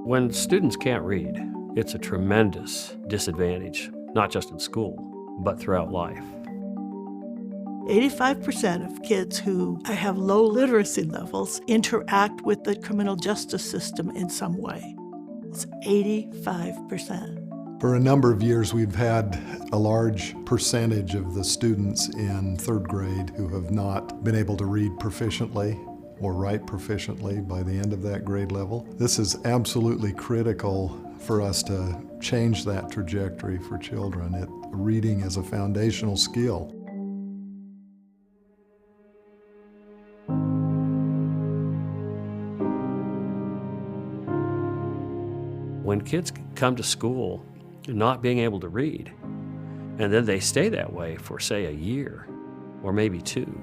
When students can't read, it's a tremendous disadvantage, not just in school, but throughout life. 85% of kids who have low literacy levels interact with the criminal justice system in some way. It's 85%. For a number of years, we've had a large percentage of the students in third grade who have not been able to read proficiently or write proficiently by the end of that grade level. This is absolutely critical for us to change that trajectory for children. Reading is a foundational skill. When kids come to school not being able to read, and then they stay that way for, say, a year or maybe two,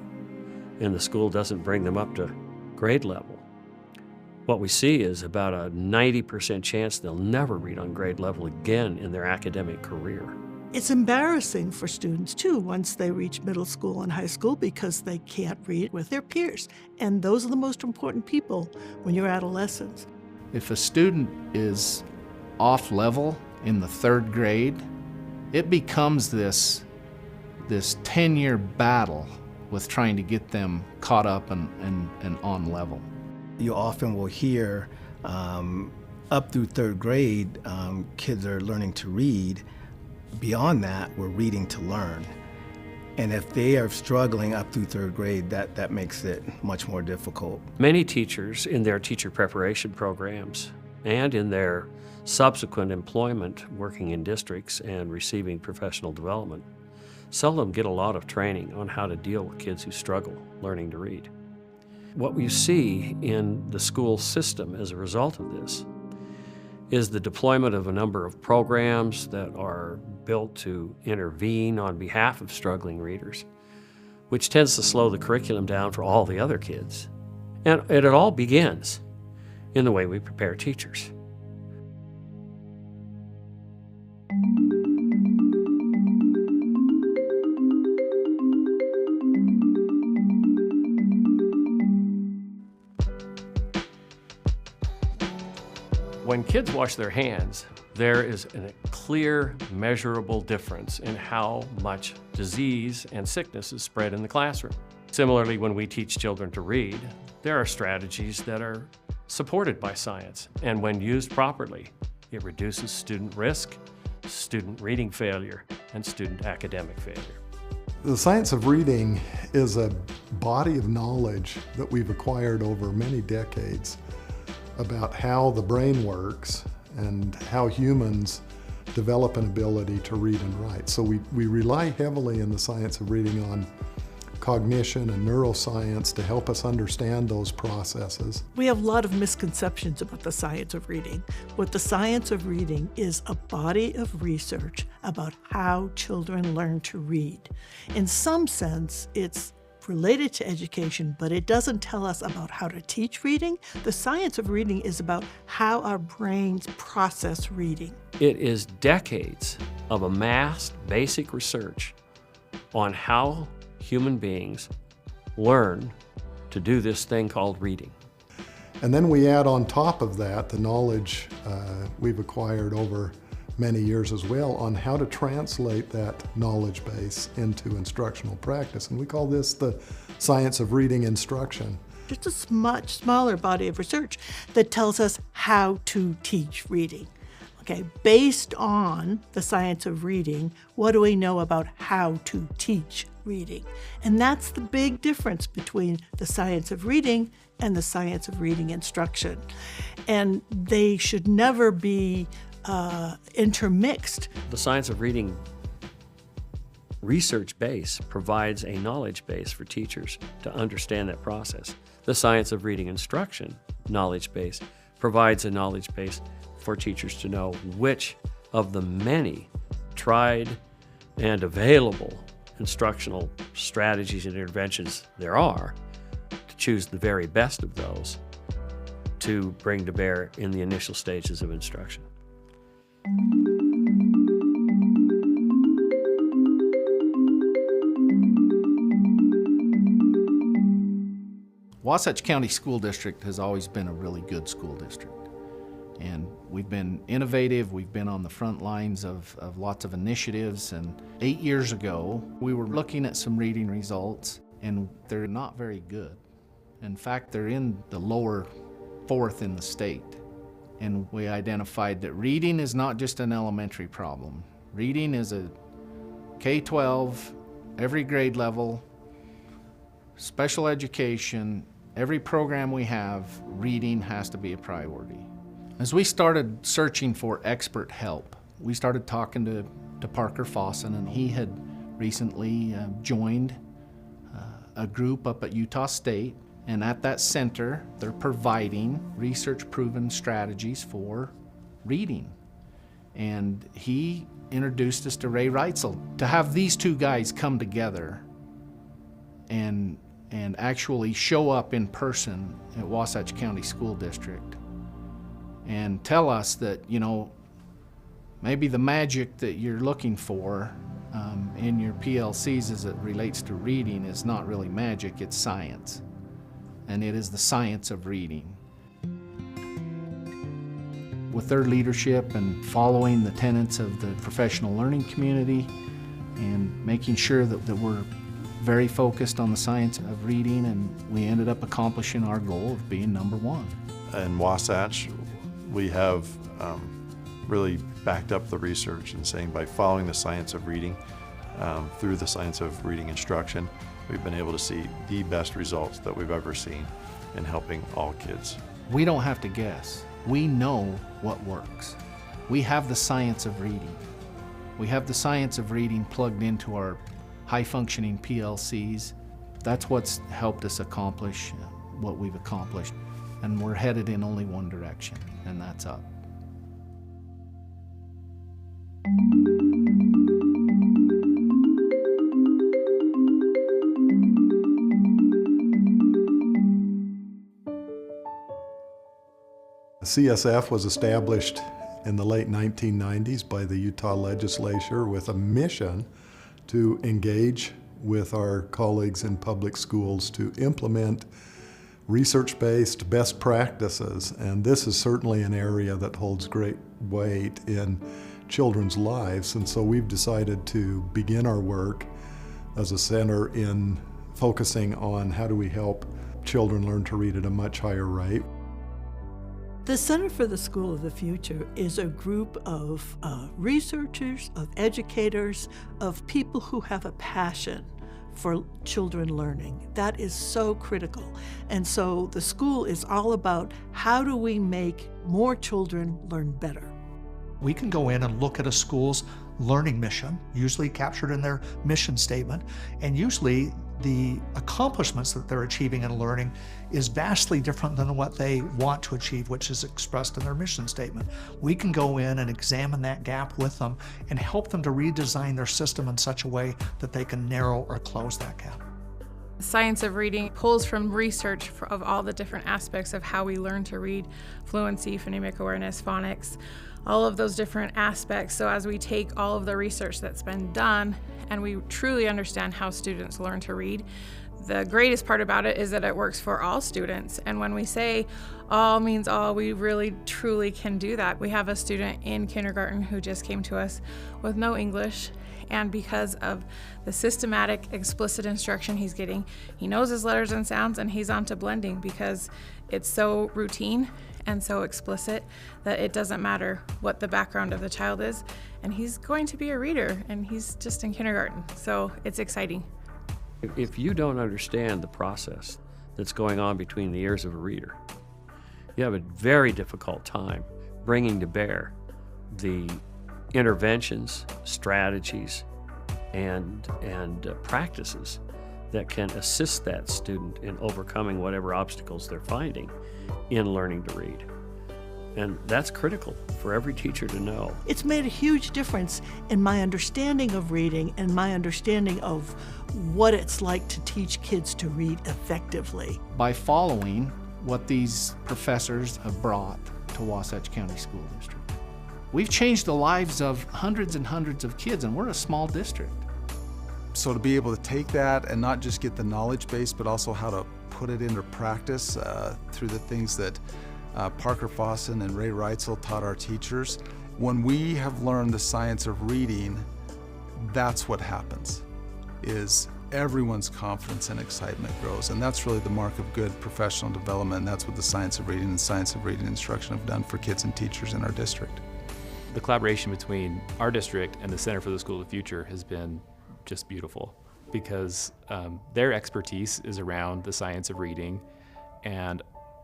and the school doesn't bring them up to grade level, what we see is about a 90% chance they'll never read on grade level again in their academic career. It's embarrassing for students, too, once they reach middle school and high school because they can't read with their peers. And those are the most important people when you're adolescents. If a student is off level in the third grade, it becomes this 10-year battle with trying to get them caught up and on level. You often will hear up through third grade, kids are learning to read. Beyond that, we're reading to learn. And if they are struggling up through third grade, that makes it much more difficult. Many teachers in their teacher preparation programs and in their subsequent employment working in districts and receiving professional development seldom get a lot of training on how to deal with kids who struggle learning to read. What we see in the school system as a result of this is the deployment of a number of programs that are built to intervene on behalf of struggling readers, which tends to slow the curriculum down for all the other kids. And it all begins in the way we prepare teachers. When kids wash their hands, there is a clear, measurable difference in how much disease and sickness is spread in the classroom. Similarly, when we teach children to read, there are strategies that are supported by science, and when used properly, it reduces student risk, student reading failure, and student academic failure. The science of reading is a body of knowledge that we've acquired over many decades about how the brain works and how humans develop an ability to read and write. So we rely heavily in the science of reading on cognition and neuroscience to help us understand those processes. We have a lot of misconceptions about the science of reading. What the science of reading is a body of research about how children learn to read. In some sense, it's related to education, but it doesn't tell us about how to teach reading. The science of reading is about how our brains process reading. It is decades of amassed basic research on how human beings learn to do this thing called reading. And then we add on top of that the knowledge we've acquired over many years as well on how to translate that knowledge base into instructional practice. And we call this the science of reading instruction. It's a much smaller body of research that tells us how to teach reading. Okay, based on the science of reading, what do we know about how to teach reading? And that's the big difference between the science of reading and the science of reading instruction. And they should never be intermixed. The science of reading research base provides a knowledge base for teachers to understand that process. The science of reading instruction knowledge base provides a knowledge base for teachers to know which of the many tried and available instructional strategies and interventions there are, to choose the very best of those to bring to bear in the initial stages of instruction. Wasatch County School District has always been a really good school district. And we've been innovative, we've been on the front lines of lots of initiatives, and 8 years ago, we were looking at some reading results, and they're not very good. In fact, they're in the lower fourth in the state. And we identified that reading is not just an elementary problem. Reading is a K-12, every grade level, special education, every program we have, reading has to be a priority. As we started searching for expert help, we started talking to Parker Fossen, and he had recently joined a group up at Utah State, and at that center, they're providing research-proven strategies for reading. And he introduced us to Ray Reitzel. To have these two guys come together and actually show up in person at Wasatch County School District and tell us that, you know, maybe the magic that you're looking for in your PLCs as it relates to reading is not really magic, it's science. And it is the science of reading. With their leadership and following the tenets of the professional learning community and making sure that we're very focused on the science of reading, and we ended up accomplishing our goal of being #1. In Wasatch, we have really backed up the research and saying by following the science of reading through the science of reading instruction, we've been able to see the best results that we've ever seen in helping all kids. We don't have to guess. We know what works. We have the science of reading. We have the science of reading plugged into our high-functioning PLCs. That's what's helped us accomplish what we've accomplished. And we're headed in only one direction, and that's up. CSF was established in the late 1990s by the Utah legislature with a mission to engage with our colleagues in public schools to implement research-based best practices. And this is certainly an area that holds great weight in children's lives. And so we've decided to begin our work as a center in focusing on how do we help children learn to read at a much higher rate. The Center for the School of the Future is a group of researchers, of educators, of people who have a passion for children learning. That is so critical. And so the school is all about how do we make more children learn better. We can go in and look at a school's learning mission, usually captured in their mission statement, and usually the accomplishments that they're achieving in learning is vastly different than what they want to achieve, which is expressed in their mission statement. We can go in and examine that gap with them and help them to redesign their system in such a way that they can narrow or close that gap. The science of reading pulls from research of all the different aspects of how we learn to read: fluency, phonemic awareness, phonics, all of those different aspects. So as we take all of the research that's been done and we truly understand how students learn to read, the greatest part about it is that it works for all students. And when we say all means all, we really truly can do that. We have a student in kindergarten who just came to us with no English, and because of the systematic, explicit instruction he's getting, he knows his letters and sounds, and he's on to blending because it's so routine and so explicit that it doesn't matter what the background of the child is, and he's going to be a reader, and he's just in kindergarten, so it's exciting. If you don't understand the process that's going on between the ears of a reader, you have a very difficult time bringing to bear the interventions, strategies, and practices that can assist that student in overcoming whatever obstacles they're finding in learning to read. And that's critical for every teacher to know. It's made a huge difference in my understanding of reading and my understanding of what it's like to teach kids to read effectively. By following what these professors have brought to Wasatch County School District, we've changed the lives of hundreds and hundreds of kids, and we're a small district. So to be able to take that and not just get the knowledge base, but also how to put it into practice through the things that Parker Fossen and Ray Reitzel taught our teachers. When we have learned the science of reading, that's what happens, is everyone's confidence and excitement grows. And that's really the mark of good professional development. And that's what the science of reading and science of reading instruction have done for kids and teachers in our district. The collaboration between our district and the Center for the School of the Future has been just beautiful, because their expertise is around the science of reading and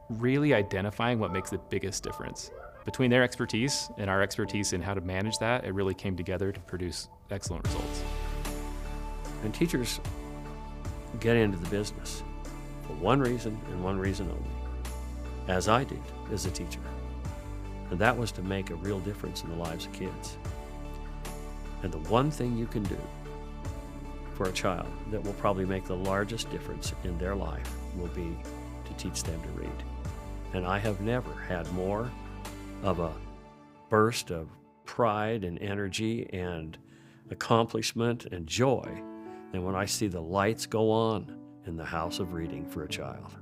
really identifying what makes the biggest difference. Between their expertise and our expertise in how to manage that, it really came together to produce excellent results. And teachers get into the business for one reason and one reason only, as I did as a teacher. And that was to make a real difference in the lives of kids. And the one thing you can do for a child that will probably make the largest difference in their life will be to teach them to read. And I have never had more of a burst of pride and energy and accomplishment and joy than when I see the lights go on in the house of reading for a child.